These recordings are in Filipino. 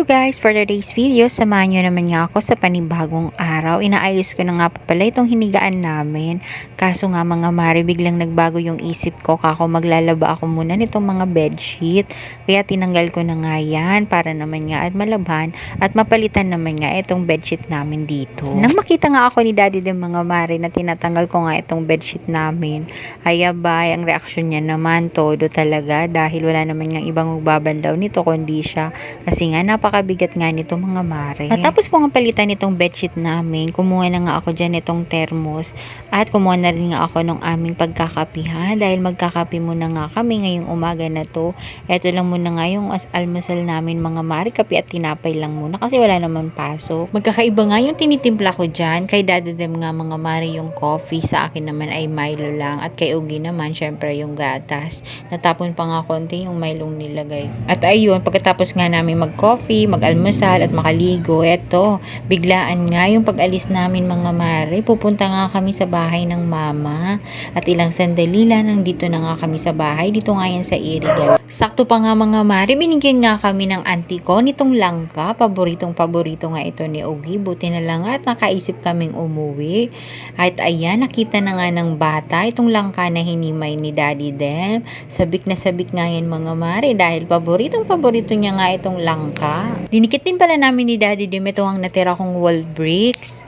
Guys, for today's video, samahan nyo naman nga ako sa panibagong araw. Inaayos ko na nga po pala itong hinigaan namin. Kaso nga mga mare, biglang nagbago yung isip ko. Kako maglalaba ako muna nitong mga bedsheet. Kaya tinanggal ko na nga yan para naman nga at malaban at mapalitan naman nga itong bedsheet namin dito. Nang makita nga ako ni Daddy ng mga mare na tinatanggal ko nga itong bedsheet namin, ay abay, ang reaksyon niya naman todo talaga dahil wala naman nga ibang magbabandaw nito kundi siya. Kasi nga napakabigat nga nito mga mare. Matapos ko nga palitan itong bedsheet namin, kumuha na nga ako dyan itong thermos at kumuha na rin nga ako ng aming pagkakapihan dahil magkakapi muna nga kami ngayong umaga na to. Eto lang muna nga yung almusal namin mga mare, kape at tinapay lang muna kasi wala naman pasok. Magkakaiba nga yung tinitimpla ko dyan, kay Dadadem nga mga mare yung coffee, sa akin naman ay Milo lang at kay Ugi naman syempre yung gatas. Natapon pa nga konti yung Milong nilagay. At ayun, pagkatapos nga namin mag-coffee, mag-almusal at makaligo, eto, biglaan nga yung pag-alis namin mga mare. Pupunta nga kami sa bahay ng mama at ilang sandali lang nandito na nga kami sa bahay. Dito nga yan sa Irigal. Sakto pa nga mga mare, binigyan nga kami ng auntie ko nitong langka. Paboritong paborito nga ito ni Ugi. Buti na lang at nakaisip kaming umuwi. At ayan, nakita na nga ng bata itong langka na hinimay ni Daddy Dem. Sabik na sabik nga yan mga mare dahil paboritong paborito niya nga itong langka. Dinikit din pala namin ni Daddy Dem ito ang natira kong wall bricks.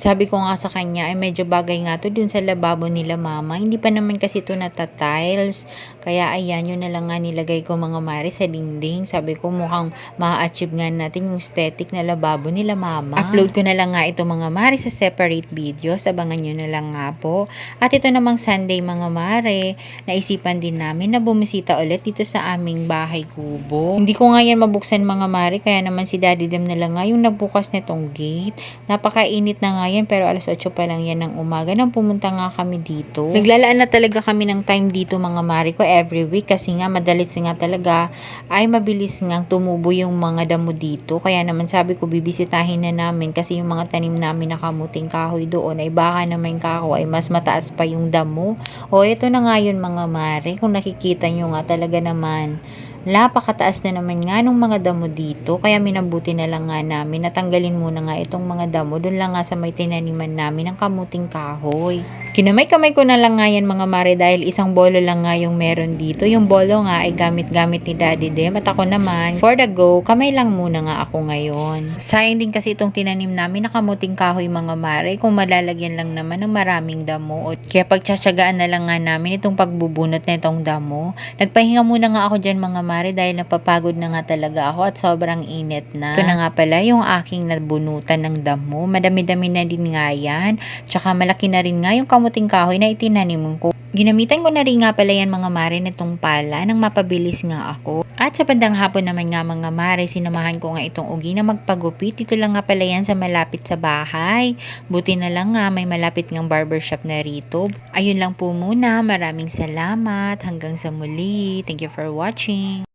Sabi ko nga sa kanya ay medyo bagay nga to dun sa lababo nila mama. Hindi pa naman kasi ito nata-tiles. Kaya ayan, yun na lang nga nilagay ko mga mare sa dingding. Sabi ko mukhang ma-achieve nga natin yung aesthetic na lababo nila mama. Upload ko na lang nga ito mga mare sa separate videos. Abangan nyo na lang nga po. At ito namang Sunday mga mare, naisipan din namin na bumisita ulit dito sa aming bahay kubo. Hindi ko nga yan mabuksan mga mare, kaya naman si Daddy Dem na lang nga yung nagbukas nitong gate. Napakainit na nga yan, pero alas 8 pa lang yan ng umaga nang pumunta nga kami dito. Naglalaan na talaga kami ng time dito mga mare ko every week kasi nga madalis nga talaga ay mabilis nga tumubo yung mga damo dito. Kaya naman sabi ko bibisitahin na namin kasi yung mga tanim namin na kamuting kahoy doon ay baka naman kako ay mas mataas pa yung damo. O ito na nga yun mga mare, kung nakikita nyo nga talaga naman napakataas na naman nga nung mga damo dito, kaya minabuti na lang nga namin natanggalin muna nga itong mga damo doon lang nga sa may tinaniman namin ng kamuting kahoy. Kinamay-kamay ko na lang nga yan mga mare dahil isang bolo lang nga yung meron dito. Yung bolo nga ay gamit-gamit ni Daddy Dem at ako naman for the go, kamay lang muna nga ako ngayon. Sayang din kasi itong tinanim namin na kamuting kahoy mga mare kung malalagyan lang naman ng maraming damo. Kaya pagtsatsagaan na lang nga namin itong pagbubunot na itong damo. Nagpahinga muna nga ako dyan mga mare dahil napapagod na nga talaga ako at sobrang init na. Ito na nga pala yung aking nabunutan ng damo. Madami-dami na din nga yan. Tsaka malaki na rin nga yung kamuting kahoy na itinanim ko. Ginamitan ko na rin nga pala yan mga mare nitong pala nang mapabilis nga ako. At sa bandang hapon naman nga mga mare, sinamahan ko nga itong Ugi na magpagupit. Dito lang nga pala yan sa malapit sa bahay. Buti na lang nga may malapit ngang barbershop na rito. Ayun lang po muna. Maraming salamat. Hanggang sa muli. Thank you for watching.